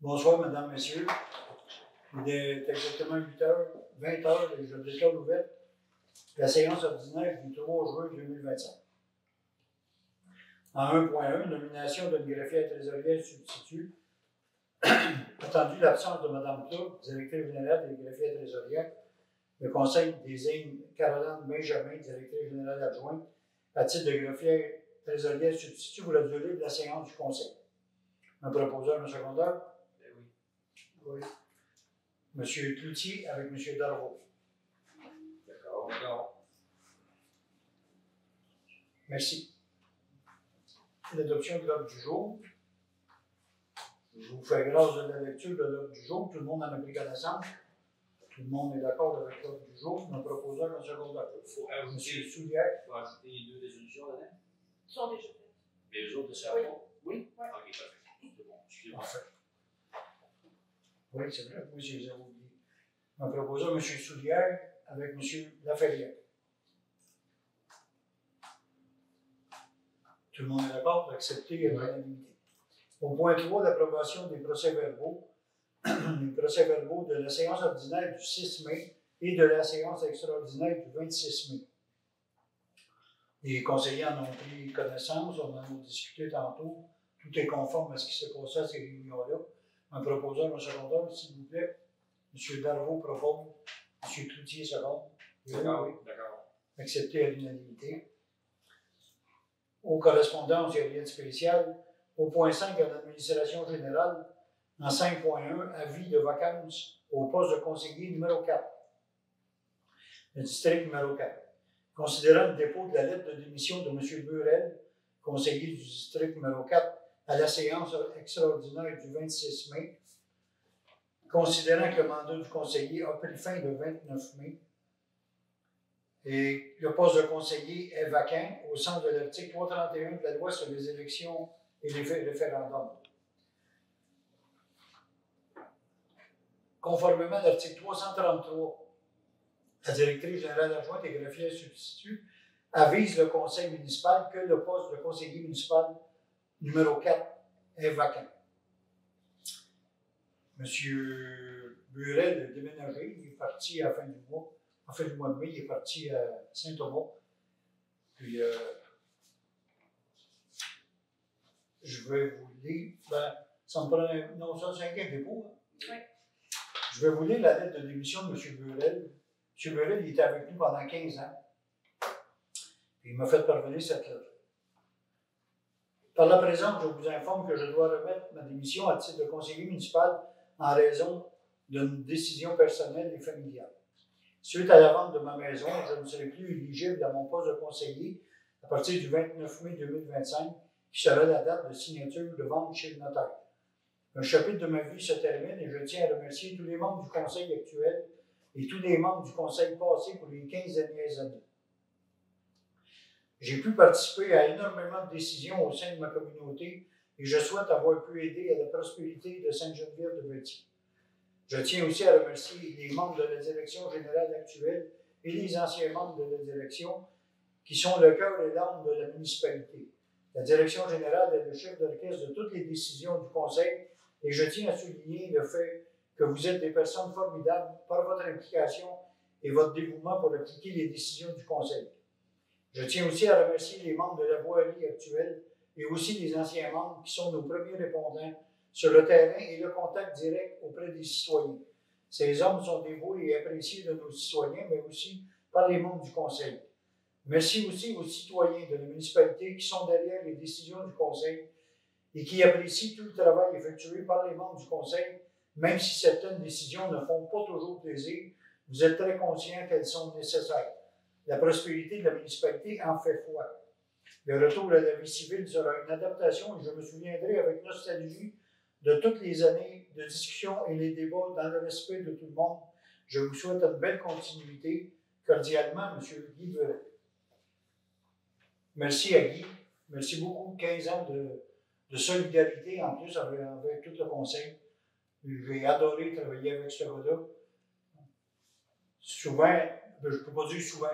Bonsoir, mesdames, messieurs. Il est exactement 8h, 20h, et je déclare ouverte la séance ordinaire du 3 juin 2025. En 1.1, nomination d'une greffière trésorière substitut. Attendu l'absence de Mme Claude, directrice générale des greffières trésorières, le Conseil désigne Caroline Benjamin, directrice générale adjointe, à titre de greffière trésorière substitut pour la durée de la séance du Conseil. Un proposeur, un secondeur? Oui. M. Cloutier avec M. Darvaux. D'accord. Merci. L'adoption de l'ordre du jour. Je vous fais grâce de la lecture de l'ordre du jour. Tout le monde en a pris connaissance. Tout le monde est d'accord avec l'ordre du jour. Un proposeur, un secondeur. Il faut ajouter, M. Soulière. faut ajouter les deux résolutions là-dedans. Ils sont déjà faits. Mais les autres de ça. Oui. Oui? Oui. Ok, parfait. C'est bon. Excusez-moi. Parfait. Oui, c'est vrai. Moi, je les ai oubliés. Un proposeur, M. Soulière avec M. Laferrière. Tout le monde est d'accord d'accepter l'unanimité. Au point 3, l'approbation des procès-verbaux. Les procès-verbaux de la séance ordinaire du 6 mai et de la séance extraordinaire du 26 mai. Les conseillers en ont pris connaissance, on en a discuté tantôt. Tout est conforme à ce qui s'est passé à ces réunions-là. Un proposeur, un secondeur, s'il vous plaît. M. Darvaux propose. M. Cloutier seconde. D'accord. D'accord. Accepté à l'unanimité. Aux correspondances, il n'y a rien de spécial. Au point 5, à l'administration générale, en 5.1, avis de vacances au poste de conseiller numéro 4. Le district numéro 4. Considérant le dépôt de la lettre de démission de M. Burel, conseiller du district numéro 4, à la séance extraordinaire du 26 mai, considérant que le mandat du conseiller a pris fin le 29 mai, et le poste de conseiller est vacant au sens de l'article 331 de la loi sur les élections et les référendums. Conformément à l'article 333, la directrice générale adjointe et greffière substitut avise le conseil municipal que le poste de conseiller municipal numéro 4 est vacant. M. Burel est déménagé, il est parti à la fin du mois. En fin du mois de mai, il est parti à Saint-Thomas. Puis, je vais vous lire. Ça me prend. Non, ça, c'est un gain dépôt. Hein? Oui. Je vais vous lire la lettre de démission de M. Burel. M. Burel, il était avec nous pendant 15 ans. Puis, il m'a fait parvenir cette lettre. Par la présente, je vous informe que je dois remettre ma démission à titre de conseiller municipal en raison d'une décision personnelle et familiale. Suite à la vente de ma maison, je ne serai plus éligible à mon poste de conseiller à partir du 29 mai 2025, qui sera la date de signature de vente chez le notaire. Un chapitre de ma vie se termine et je tiens à remercier tous les membres du conseil actuel et tous les membres du conseil passé pour les 15 dernières années. J'ai pu participer à énormément de décisions au sein de ma communauté et je souhaite avoir pu aider à la prospérité de Sainte-Geneviève-de-Berthier. Je tiens aussi à remercier les membres de la direction générale actuelle et les anciens membres de la direction qui sont le cœur et l'âme de la municipalité. La direction générale est le chef d'orchestre de toutes les décisions du conseil et je tiens à souligner le fait que vous êtes des personnes formidables par votre implication et votre dévouement pour appliquer les décisions du conseil. Je tiens aussi à remercier les membres de la voirie actuelle et aussi les anciens membres qui sont nos premiers répondants sur le terrain et le contact direct auprès des citoyens. Ces hommes sont dévoués et appréciés de nos citoyens, mais aussi par les membres du conseil. Merci aussi aux citoyens de la municipalité qui sont derrière les décisions du conseil et qui apprécient tout le travail effectué par les membres du conseil, même si certaines décisions ne font pas toujours plaisir, vous êtes très conscients qu'elles sont nécessaires. La prospérité de la municipalité en fait foi. Le retour à la vie civile sera une adaptation et je me souviendrai avec nostalgie de toutes les années de discussion et les débats dans le respect de tout le monde. Je vous souhaite une belle continuité. Cordialement, M. Guy Burel. Merci à Guy. Merci beaucoup. 15 ans de solidarité en plus avec tout le conseil. J'ai adoré travailler avec ce gars-là. Souvent, je ne peux pas dire souvent.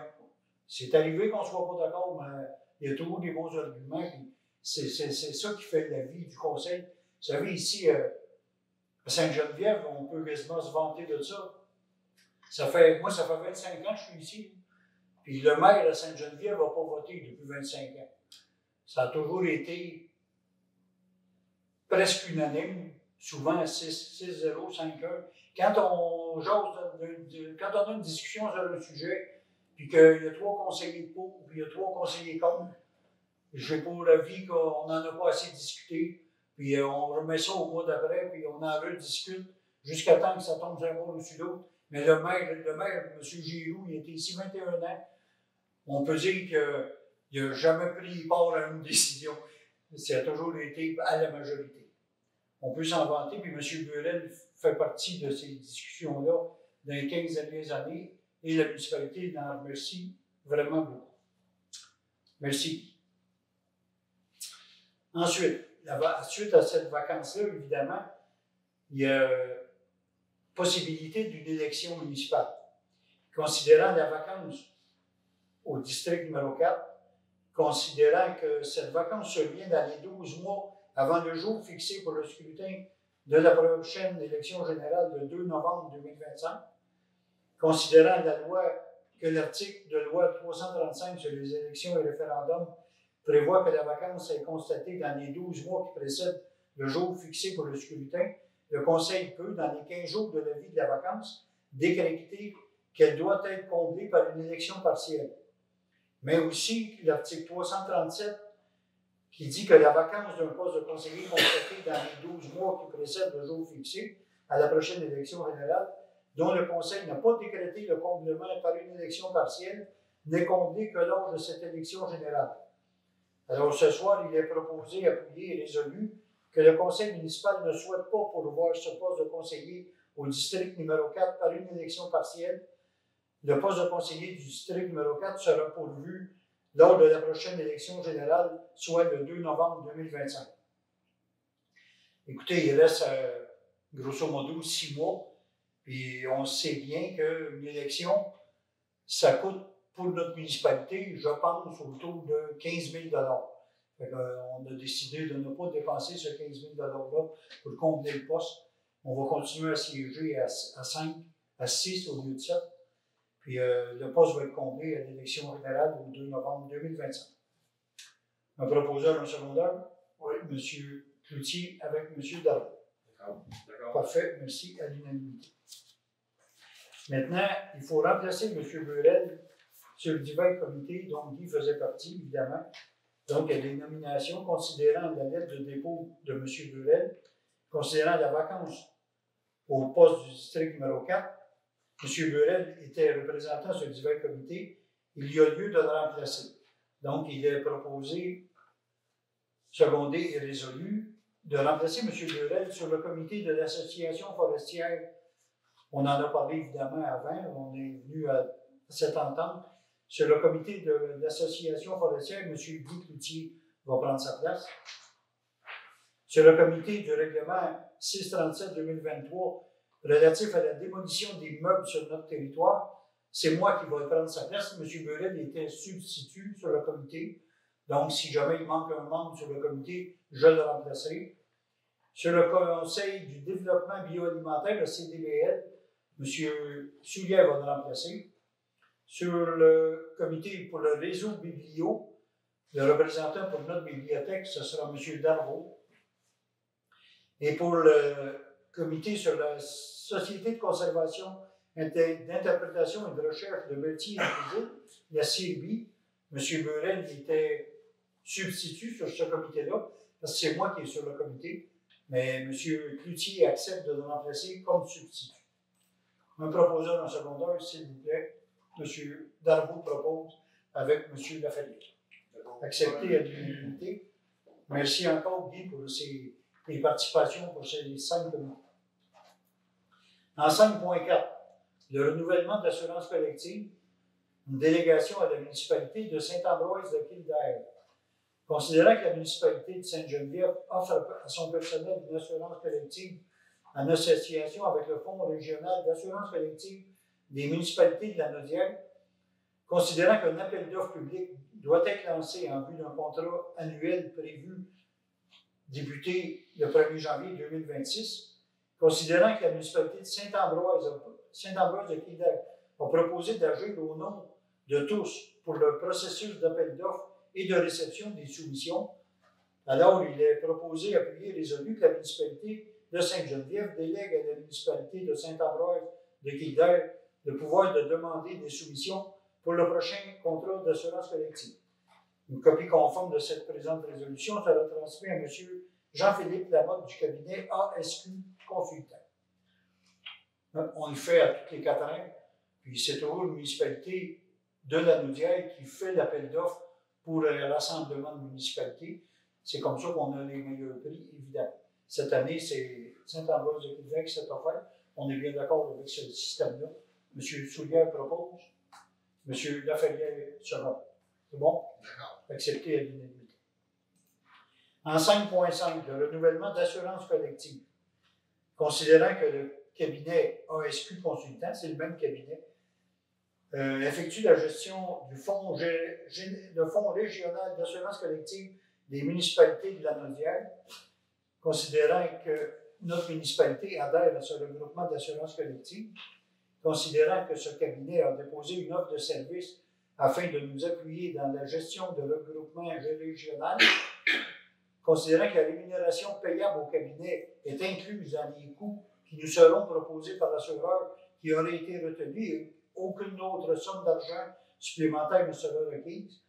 C'est arrivé qu'on ne soit pas d'accord, mais il y a toujours des bons arguments. C'est ça qui fait la vie du conseil. Vous savez, ici, À Sainte-Geneviève, on peut quasiment se vanter de ça. Moi, ça fait 25 ans que je suis ici. Puis le maire de Sainte-Geneviève n'a pas voté depuis 25 ans. Ça a toujours été presque unanime, souvent 6-0, 5-1. Quand on a une discussion sur un sujet, puis qu'il y a 3 conseillers pour, puis il y a 3 conseillers contre, j'ai pour l'avis qu'on n'en a pas assez discuté, puis on remet ça au mois d'après, puis on en rediscute jusqu'à temps que ça tombe d'un bord ou sur l'autre. Mais le maire, M. Giroux, il était ici 21 ans. On peut dire qu'il n'a jamais pris part à une décision. Ça a toujours été à la majorité. On peut s'en vanter, puis M. Burel fait partie de ces discussions-là dans les 15 dernières années, et la municipalité en remercie vraiment beaucoup. Merci. Ensuite, suite à cette vacance-là, évidemment, il y a possibilité d'une élection municipale. Considérant la vacance au district numéro 4, considérant que cette vacance survient dans les 12 mois avant le jour fixé pour le scrutin de la prochaine élection générale le 2 novembre 2025, considérant que l'article de loi 335 sur les élections et référendums prévoit que la vacance est constatée dans les 12 mois qui précèdent le jour fixé pour le scrutin, le Conseil peut, dans les 15 jours de la vie de la vacance, décréter qu'elle doit être comblée par une élection partielle. Mais aussi l'article 337 qui dit que la vacance d'un poste de conseiller constaté dans les 12 mois qui précèdent le jour fixé à la prochaine élection générale, dont le Conseil n'a pas décrété le comblement par une élection partielle, n'est comblé que lors de cette élection générale. Alors ce soir, il est proposé, appuyé et résolu que le Conseil municipal ne souhaite pas pourvoir ce poste de conseiller au district numéro 4 par une élection partielle. Le poste de conseiller du district numéro 4 sera pourvu lors de la prochaine élection générale, soit le 2 novembre 2025. Écoutez, il reste grosso modo 6 mois, puis on sait bien qu'une élection, ça coûte pour notre municipalité, je pense, autour de 15 000 $. On a décidé de ne pas dépenser ce 15 000 $-là pour combler le poste. On va continuer à siéger à 5, à 6 au lieu de 7. Puis le poste va être comblé à l'élection générale au 2 novembre 2025. Un proposeur, un secondaire? Oui, M. Cloutier avec M. Darvaux. D'accord. Parfait, merci, à l'unanimité. Maintenant, il faut remplacer M. Burel sur divers comités dont Guy faisait partie, évidemment. Donc, il y a des nominations considérant la lettre de dépôt de M. Burel, considérant la vacance au poste du district numéro 4. M. Burel était représentant sur divers comités. Il y a lieu de le remplacer. Donc, il est proposé, secondé et résolu, de remplacer M. Burel sur le comité de l'Association forestière. On en a parlé évidemment avant, on est venu à cette entente. Sur le comité de l'Association forestière, M. Guy Cloutier va prendre sa place. Sur le comité du règlement 637-2023, relatif à la démolition des meubles sur notre territoire, c'est moi qui vais prendre sa place. M. Burel était substitut sur le comité. Donc, si jamais il manque un membre sur le comité, je le remplacerai. Sur le Conseil du développement bioalimentaire, le CDBL, M. Soulier va le remplacer. Sur le comité pour le réseau Biblio, le représentant pour notre bibliothèque, ce sera M. Darvaux. Et pour le comité sur la Société de conservation, d'interprétation et de recherche de métiers et la CIRBI, M. Burel était substitut sur ce comité-là, parce que c'est moi qui est sur le comité, mais M. Cloutier accepte de le remplacer comme substitut. Un proposeur en secondaire, s'il vous plaît. M. Darvaux propose avec M. Lafayette. Accepté à l'unanimité. Merci encore, Guy, pour ses participations pour ces 5 comités. En 5.4, le renouvellement de l'assurance collective, une délégation à la municipalité de Saint-Ambroise de Kildare. Considérant que la municipalité de Sainte-Geneviève offre à son personnel une assurance collective en association avec le Fonds régional d'assurance collective des municipalités de la Naudière, considérant qu'un appel d'offres public doit être lancé en vue d'un contrat annuel prévu débuté le 1er janvier 2026, considérant que la municipalité de Saint-Ambroise de Québec a proposé d'agir au nom de tous pour le processus d'appel d'offres et de réception des soumissions, alors il est proposé, appuyé et résolu que la municipalité de Sainte-Geneviève délègue à la municipalité de Saint-Ambroise de Québec le pouvoir de demander des soumissions pour le prochain contrat d'assurance collective. Une copie conforme de cette présente résolution sera transmise à M. Jean-Philippe Lamotte du cabinet ASQ Consultant. On le fait à toutes les 4 ans, puis c'est toujours une municipalité de la Naudière qui fait l'appel d'offres pour le rassemblement de municipalités. C'est comme ça qu'on a les meilleurs prix, évidemment. Cette année, c'est Saint-Ambroise de Québec qui s'est offert. On est bien d'accord avec ce système-là. M. Soulière propose. M. Laferrière sera. C'est bon? D'accord. Accepté à l'unanimité. En 5.5, le renouvellement d'assurance collective. Considérant que le cabinet ASQ Consultant, c'est le même cabinet, effectue la gestion du fonds régional d'assurance collective des municipalités de la Naudière, considérant que notre municipalité adhère à ce regroupement d'assurance collective, considérant que ce cabinet a déposé une offre de service afin de nous appuyer dans la gestion de regroupement régional, considérant que la rémunération payable au cabinet est incluse dans les coûts qui nous seront proposés par l'assureur qui aurait été retenu et aucune autre somme d'argent supplémentaire ne sera requise.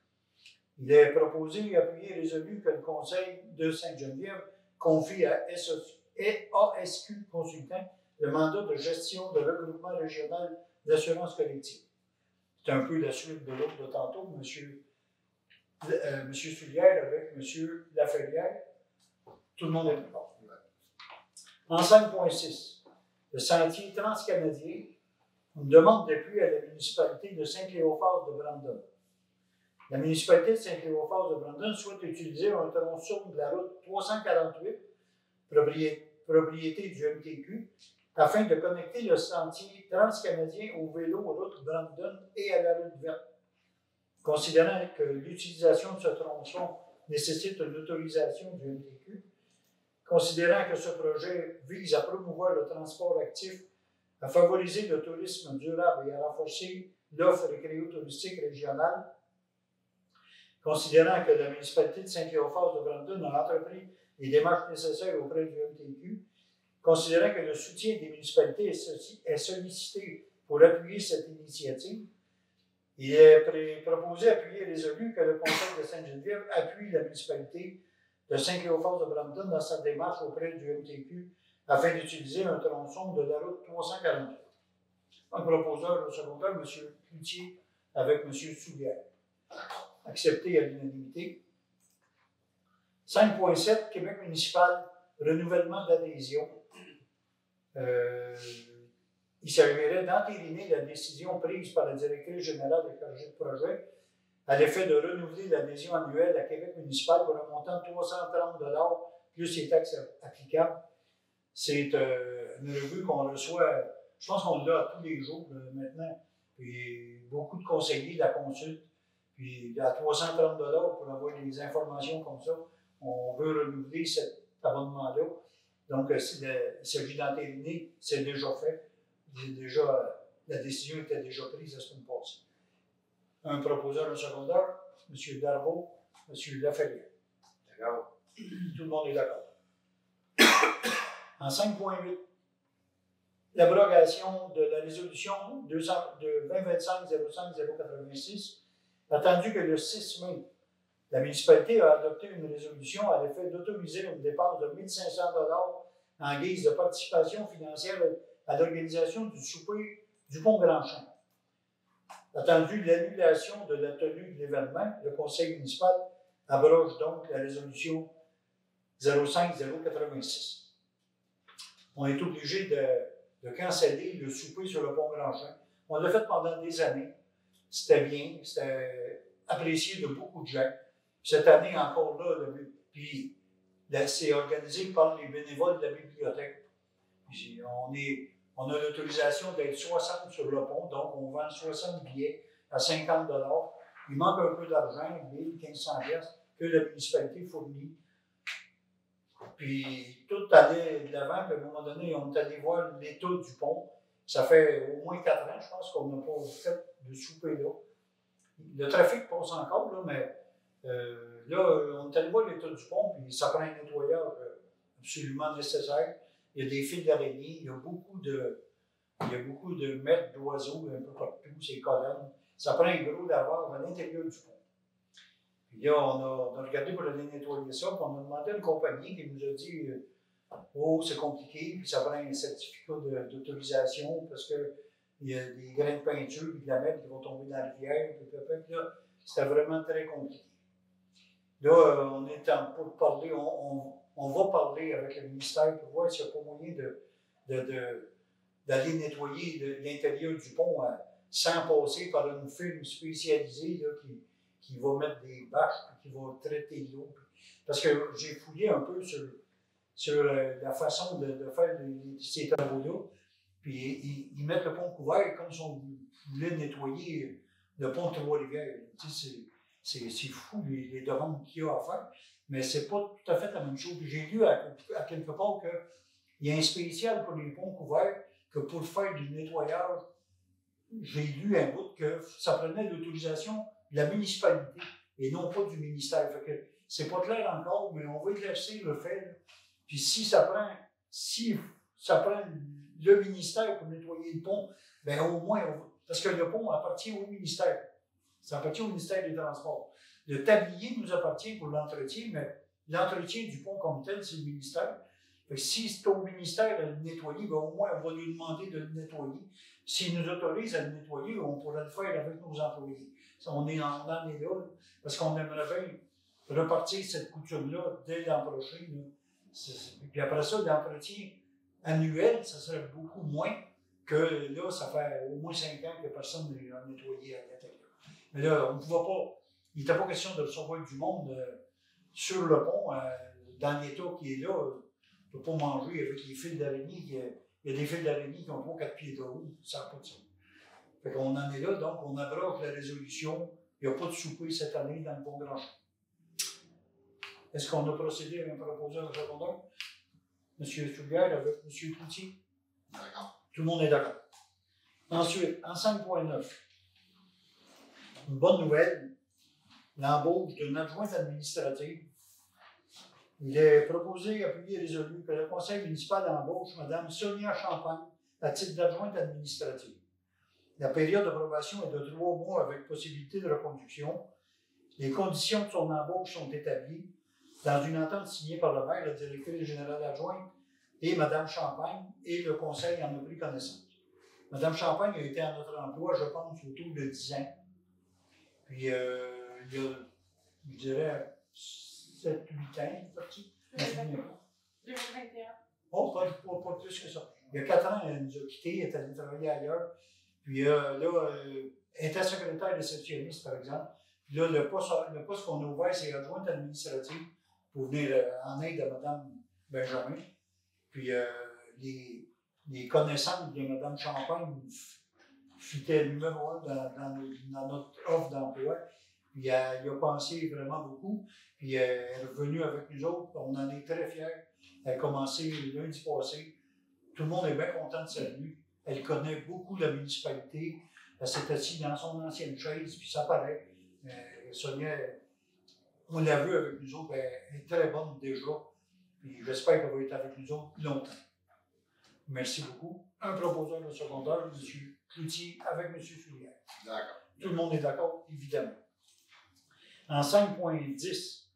Il est proposé, appuyé et résolu que le Conseil de Sainte-Geneviève confie à ASQ Consultant le mandat de gestion de regroupement régional d'assurance collective. C'est un peu la suite de l'autre de tantôt, M. Soulière avec M. Laferrière. Tout le monde est d'accord. En 5.6, le sentier transcanadien, une demande d'appui à la municipalité de Saint-Cléophas de Brandon. La municipalité de Saint-Cléophas de Brandon souhaite utiliser un tronçon de la route 348, propriété du MTQ, afin de connecter le sentier transcanadien au vélo route Brandon et à la route verte. Considérant que l'utilisation de ce tronçon nécessite une autorisation du MTQ, considérant que ce projet vise à promouvoir le transport actif, à favoriser le tourisme durable et à renforcer l'offre récréo-touristique régionale, considérant que la municipalité de Saint-Cléophas de Brandon a entrepris les démarches nécessaires auprès du MTQ, considérant que le soutien des municipalités est sollicité pour appuyer cette initiative, il est proposé, appuyé et résolu que le Conseil de Sainte-Geneviève appuie la municipalité de Saint-Cléophas de Brandon dans sa démarche auprès du MTQ afin d'utiliser un tronçon de la route 348. Un proposeur au secondaire, M. Cloutier, avec M. Soulière. Accepté à l'unanimité. 5.7, Québec municipal, renouvellement d'adhésion. Il s'agirait d'entériner la décision prise par la directrice générale et chargée de projet à l'effet de renouveler l'adhésion annuelle à Québec municipal pour un montant de 330 $ plus les taxes applicables. C'est une revue qu'on reçoit, je pense qu'on l'a tous les jours maintenant, puis beaucoup de conseillers la consultent, puis à 330 $ pour avoir des informations comme ça, on veut renouveler cet abonnement-là. Donc, il s'agit d'entériner, c'est déjà fait. La décision était déjà prise la semaine passée. Un proposeur, un secondaire, M. Darvaux, M. Laferrière. D'accord. Tout le monde est d'accord. En 5.8, l'abrogation de la résolution de 2025-05-086, attendu que le 6 mai, la municipalité a adopté une résolution à l'effet d'autoriser une dépense de 1 500 $ en guise de participation financière à l'organisation du souper du Pont-Grand-Champ. Attendu l'annulation de la tenue de l'événement, le conseil municipal abroge donc la résolution 05-086. On est obligé de canceller le souper sur le Pont-Grand-Champ. On l'a fait pendant des années. C'était bien, c'était apprécié de beaucoup de gens. Cette année, encore là, c'est organisé par les bénévoles de la bibliothèque. Puis on a l'autorisation d'être 60 sur le pont, donc on vend 60 billets à 50 $. Il manque un peu d'argent, 1 1500 $ que la municipalité fournit Puis tout allait de l'avant, puis à un moment donné, on est allé voir l'état du pont. Ça fait au moins 4 ans, je pense, qu'on n'a pas fait de souper là. Le trafic passe encore, là, mais là, on est allé voir l'état du pont, puis ça prend un nettoyage absolument nécessaire. Il y a des fils d'araignée, il y a beaucoup de mètres d'oiseaux un peu partout, ces colonnes. Ça prend un gros lavage à l'intérieur du pont. Puis là, on a regardé pour aller nettoyer ça, puis on a demandé à une compagnie qui nous a dit oh, c'est compliqué, puis ça prend un certificat d'autorisation parce qu'il y a des grains de peinture et de la mètre qui vont tomber dans la rivière. Puis là, c'était vraiment très compliqué. Là, on est pour parler, on va parler avec le ministère pour voir s'il n'y a pas moyen d'aller nettoyer l'intérieur du pont sans passer par une firme spécialisée là, qui va mettre des bâches et qui va traiter l'eau. Parce que j'ai fouillé un peu sur la façon de faire ces travaux-là. Puis ils mettent le pont couvert comme si on voulait nettoyer le pont de Trois-Rivières. Tu sais, c'est fou les demandes qu'il y a à faire, mais c'est pas tout à fait la même chose. J'ai lu à quelque part qu'il y a un spécial pour les ponts couverts, que pour faire du nettoyage, j'ai lu un bout que ça prenait l'autorisation de la municipalité et non pas du ministère. Fait que c'est pas clair encore, mais on va éclaircir le fait. Là. Puis si ça prend le ministère pour nettoyer le pont, bien au moins, parce que le pont appartient au ministère. Ça appartient au ministère des Transports. Le tablier nous appartient pour l'entretien, mais l'entretien du pont comme tel, c'est le ministère. Fait que si c'est au ministère de le nettoyer, bien, au moins, on va lui demander de le nettoyer. S'il nous autorise à le nettoyer, on pourra le faire avec nos employés. On en est là, parce qu'on aimerait bien repartir cette coutume-là dès l'an prochain. Puis après ça, l'entretien annuel, ça serait beaucoup moins que là, ça fait au moins 5 ans que personne n'a nettoyé à l'intérieur. Mais là, on ne pouvait pas, il n'était pas question de recevoir du monde sur le pont, dans l'état qui est là. On ne peut pas manger avec les fils d'araignée. Il y a des fils d'araignée qui ont 3-4 pieds de haut, ça n'a pas de sens. Fait qu'on en est là, donc on abroge la résolution. Il n'y a pas de souper cette année dans le pont Grand Champ. Est-ce qu'on a procédé à un proposeur de secondaire? M. Soulière avec M. Coutier? D'accord. Tout le monde est d'accord. Ensuite, en 5.9, une bonne nouvelle, l'embauche d'une adjointe administrative. Il est proposé, appuyé et résolu que le conseil municipal embauche Mme Sonia Champagne à titre d'adjointe administrative. La période d'approbation est de 3 mois avec possibilité de reconduction. Les conditions de son embauche sont établies dans une entente signée par le maire, la directrice générale adjointe et Mme Champagne, et le conseil en a pris connaissance. Mme Champagne a été à notre emploi, je pense, autour de 10 ans. Puis, il y a, je dirais, 7-8 ans, parti. 2021. Oh, pas plus que ça. Il y a 4 ans, elle nous a quittés, elle est allée travailler ailleurs. Puis là, elle était secrétaire réceptionniste, par exemple. Puis là, le poste qu'on a ouvert, c'est adjointe administrative pour venir en aide à Mme Benjamin. Puis les connaissances de Mme Champagne fitaient numéro 1 dans notre offre d'emploi. Puis elle y a pensé vraiment beaucoup. Puis elle est revenue avec nous autres. On en est très fiers. Elle a commencé lundi passé. Tout le monde est bien content de sa venue. Elle connaît beaucoup la municipalité. Elle s'est assise dans son ancienne chaise, puis ça paraît. Sonia, on l'a vu avec nous autres, elle est très bonne déjà. Puis j'espère qu'elle va être avec nous autres longtemps. Merci beaucoup. Un proposeur de secondaire, M. Cloutier, avec M. Soulière. D'accord. Tout le monde est d'accord, évidemment. En 5.10,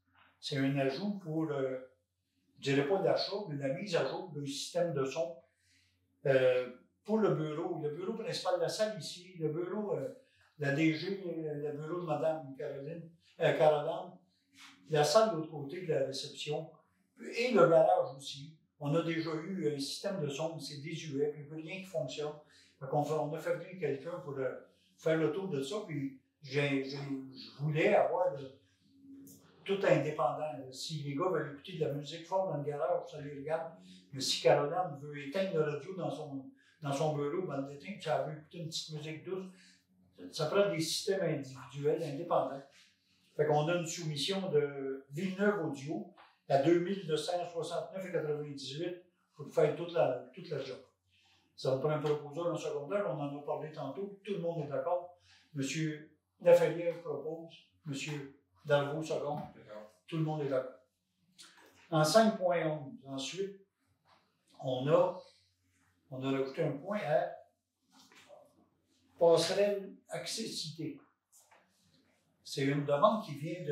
c'est un ajout pour, je ne dirais pas l'achat, mais la mise à jour d'un système de son pour le bureau principal de la salle ici, le bureau, la DG, le bureau de Mme Caroline, la salle de l'autre côté de la réception et le garage aussi. On a déjà eu un système de son, c'est désuet, puis il n'y a rien qui fonctionne. Donc on a fait venir quelqu'un pour faire le tour de ça, puis je voulais avoir tout indépendant. Si les gars veulent écouter de la musique forte dans le garage, ça les regarde. Mais si Caroline veut éteindre le radio dans son bureau, ben l'éteindre, puis elle veut écouter une petite musique douce, ça prend des systèmes individuels, indépendants. Fait qu'on a une soumission de Villeneuve Audio à 2269,98 pour faire toute la job. Ça va prendre un proposeur en secondaire, on en a parlé tantôt, tout le monde est d'accord. M. Laferrière propose, M. Darvaux second, tout le monde est d'accord. En 5.11, ensuite, on a rajouté un point à passerelle accessibilité. C'est une demande qui vient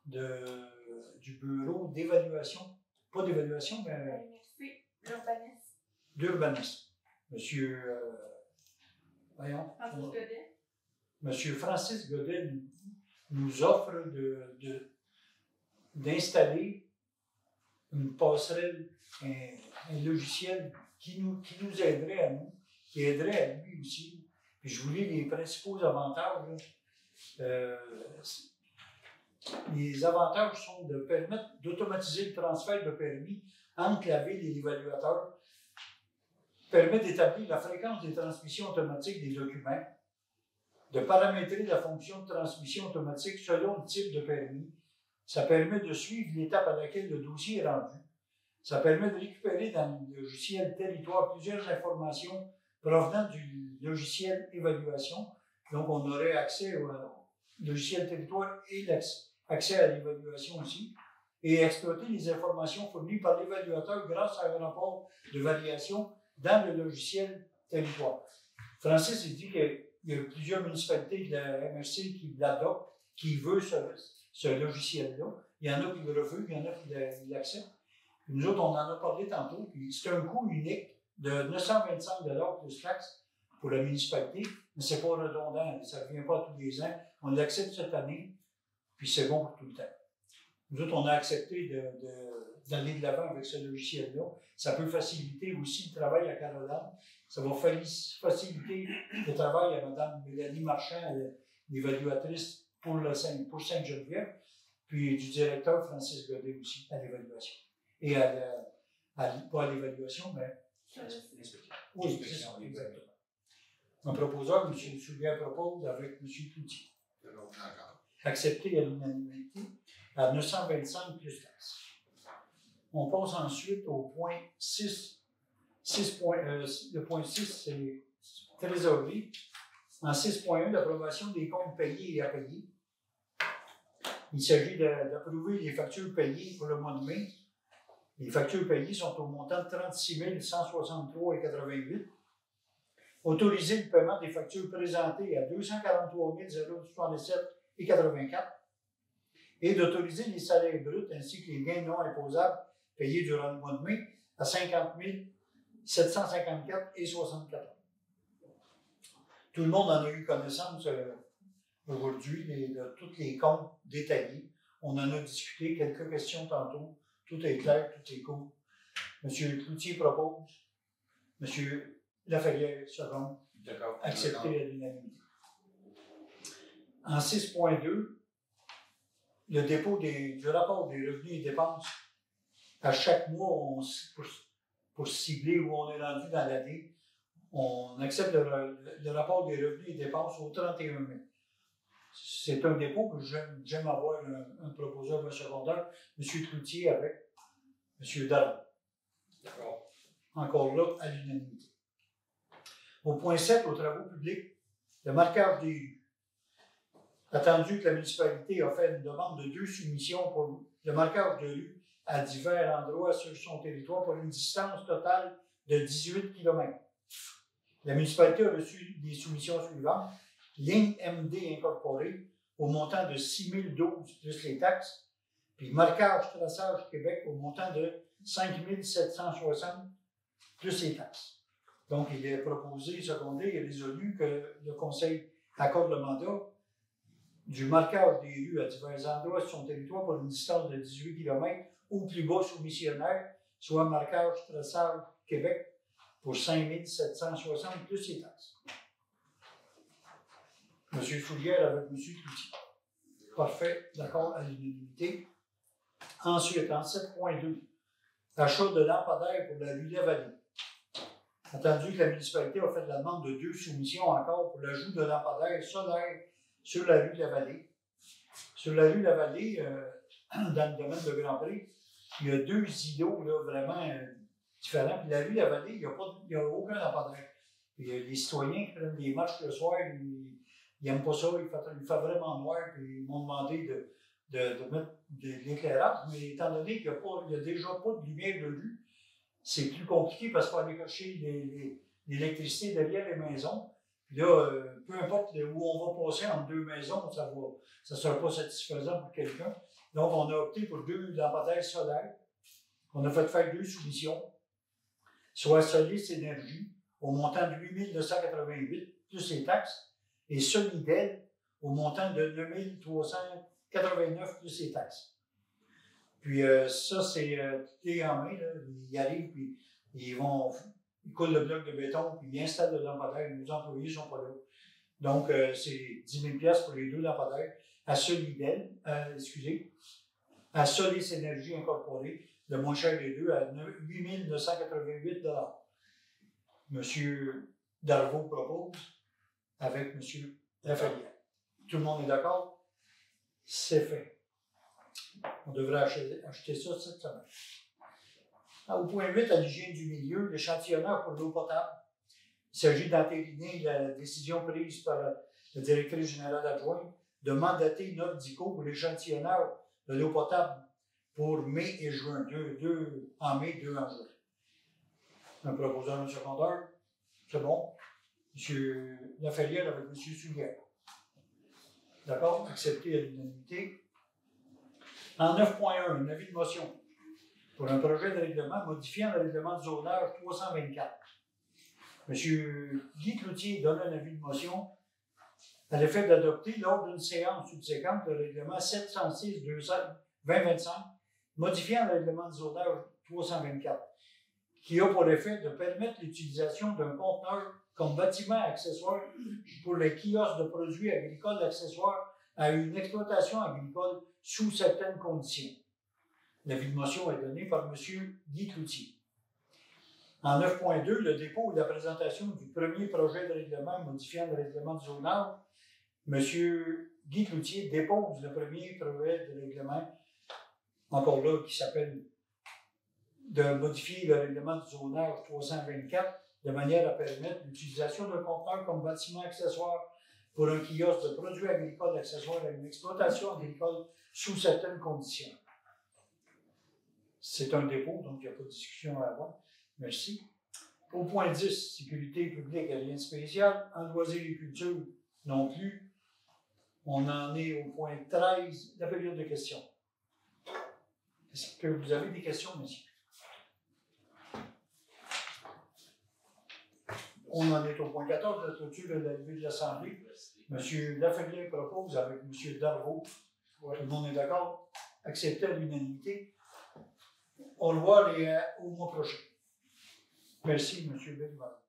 du bureau d'évaluation, pas d'évaluation, mais Merci, l'urbanisme. d'urbanisme. Monsieur, voyons, Francis Godet. Monsieur Francis Godet nous offre d'installer une passerelle, un logiciel qui nous aiderait à nous, qui aiderait à lui aussi. Puis je vous lis les principaux avantages. Les avantages sont de permettre d'automatiser le transfert de permis entre la ville et l'évaluateur, permet d'établir la fréquence des transmissions automatiques des documents, de paramétrer la fonction de transmission automatique selon le type de permis. Ça permet de suivre l'étape à laquelle le dossier est rendu. Ça permet de récupérer dans le logiciel territoire plusieurs informations provenant du logiciel évaluation. Donc, on aurait accès au logiciel territoire et accès à l'évaluation aussi. Et exploiter les informations fournies par l'évaluateur grâce à un rapport de variation dans le logiciel territoire. Francis, il dit qu'il y a plusieurs municipalités de la MRC qui l'adoptent, qui veulent ce logiciel-là. Il y en a qui le refusent, il y en a qui l'acceptent. Nous autres, on en a parlé tantôt, puis c'est un coût unique de 925 $ plus taxe pour la municipalité, mais c'est pas redondant, ça ne revient pas tous les ans. On l'accepte cette année, puis c'est bon pour tout le temps. Nous autres, on a accepté d'aller de l'avant avec ce logiciel-là. Ça peut faciliter aussi le travail à Caroline. Ça va faciliter le travail à Mme Mélanie Marchand, l'évaluatrice pour Sainte-Geneviève, puis du directeur Francis Godet aussi à l'évaluation. Et pas à l'évaluation, mais L'inspection. oui, c'est ça, exactement. Un proposeur, M. Soulier propose avec M. Cloutier. Accepté à l'unanimité à 925 plus taxes. On passe ensuite au point 6. Le point 6, c'est trésorerie. En 6.1, l'approbation des comptes payés et à payer. Il s'agit d'approuver les factures payées pour le mois de mai. Les factures payées sont au montant de 36 163,88. Autoriser le paiement des factures présentées à 243 077,84. Et d'autoriser les salaires bruts ainsi que les gains non imposables payés durant le mois de mai à 50 754,74. Tout le monde en a eu connaissance aujourd'hui de tous les comptes détaillés. On en a discuté, quelques questions tantôt. Tout est clair, tout est court. M. Cloutier propose. M. Laferrière second. Accepté à l'unanimité. En 6.2, le dépôt du rapport des revenus et dépenses. À chaque mois, pour cibler où on est rendu dans l'année, on accepte le rapport des revenus et dépenses au 31 mai. C'est un dépôt que j'aime avoir un proposeur de secondaire, M. Cloutier avec M. Darvaux. D'accord. Encore là, à l'unanimité. Au point 7, aux travaux publics, le marquage des rues. Attendu que la municipalité a fait une demande de 2 soumissions pour le marquage de rue à divers endroits sur son territoire pour une distance totale de 18 km. La municipalité a reçu des soumissions suivantes. Ligne MD incorporée au montant de 6 012 plus les taxes, puis marquage traçage Québec au montant de 5 760 plus les taxes. Donc, il est proposé, secondé et résolu que le Conseil accorde le mandat du marquage des rues à divers endroits sur son territoire pour une distance de 18 km au plus bas soumissionnaire, soit marquage traçage Québec pour 5 760 plus les taxes. M. Soulière avec M. Cloutier. Parfait, d'accord à l'unanimité. Ensuite, en 7.2, achat de lampadaires pour la rue Lavallée. Attendu que la municipalité a fait la demande de 2 soumissions encore pour l'ajout de lampadaires solaires sur la rue Lavallée. Sur la rue Lavallée, dans le domaine de Grand Prix, il y a 2 îlots là, vraiment différents. Puis la rue La Vallée, il n'y a aucun lampadaire. Puis les citoyens qui prennent des marches le soir, ils n'aiment pas ça, il fait vraiment noir, puis ils m'ont demandé de mettre de l'éclairage. Mais étant donné qu'il n'y a déjà pas de lumière de rue, c'est plus compliqué parce qu'il faut aller chercher l'électricité derrière les maisons. Puis là, peu importe où on va passer entre 2 maisons, ça ne sera pas satisfaisant pour quelqu'un. Donc, on a opté pour 2 lampadaires solaires. On a fait faire 2 soumissions, soit Solis Énergie, au montant de 8 988, plus les taxes, et Solidel, au montant de 9 389, plus les taxes. Puis ça, c'est tout en main. Là. Ils arrivent, puis ils coulent le bloc de béton, puis ils installent le lampadaire. Nos employés ne sont pas là. Donc, c'est 10 000 $ pour les 2 lampadaires à Solidel, à Solis Énergie Incorporée, le moins cher des deux, à 8 988 $. M. Darvaux propose avec M. Lafayette. Tout le monde est d'accord? C'est fait. On devrait acheter ça cette semaine. Au point 8, à l'hygiène du milieu, l'échantillonneur pour l'eau potable. Il s'agit d'entériner la décision prise par la directrice générale adjointe de mandater Nordico pour l'échantillonneur de l'eau potable pour mai et juin. 2 en mai, 2 en juin. Un proposeur de secondaire, c'est bon. M. Lafayette avec M. Soulière. D'accord? Accepté à l'unanimité. En 9.1, un avis de motion pour un projet de règlement modifiant le règlement de zonage 324. M. Guy Cloutier donne un avis de motion à l'effet d'adopter lors d'une séance subséquente le règlement 706-2025 modifiant le règlement de zonage 324 qui a pour effet de permettre l'utilisation d'un conteneur comme bâtiment accessoire pour les kiosques de produits agricoles accessoires à une exploitation agricole sous certaines conditions. L'avis de motion est donné par M. Guy Cloutier. En 9.2, le dépôt ou la présentation du premier projet de règlement modifiant le règlement du zonage, M. Guy Cloutier dépose le premier projet de règlement, encore là, qui s'appelle de modifier le règlement du zonage 324 de manière à permettre l'utilisation d'un conteneur comme bâtiment accessoire pour un kiosque de produits agricoles accessoires à une exploitation agricole sous certaines conditions. C'est un dépôt, donc il n'y a pas de discussion à avoir. Merci. Au point 10, sécurité publique et rien de spécial. En loisirs et culture, non plus. On en est au point 13, la période de questions. Est-ce que vous avez des questions, messieurs? On en est au point 14, la clôture de la levée de l'Assemblée. M. Lafayette propose avec M. Darvaux. Tout le monde est d'accord? Accepté à l'unanimité. On le voit au mois prochain. Merci, M. Bellemare.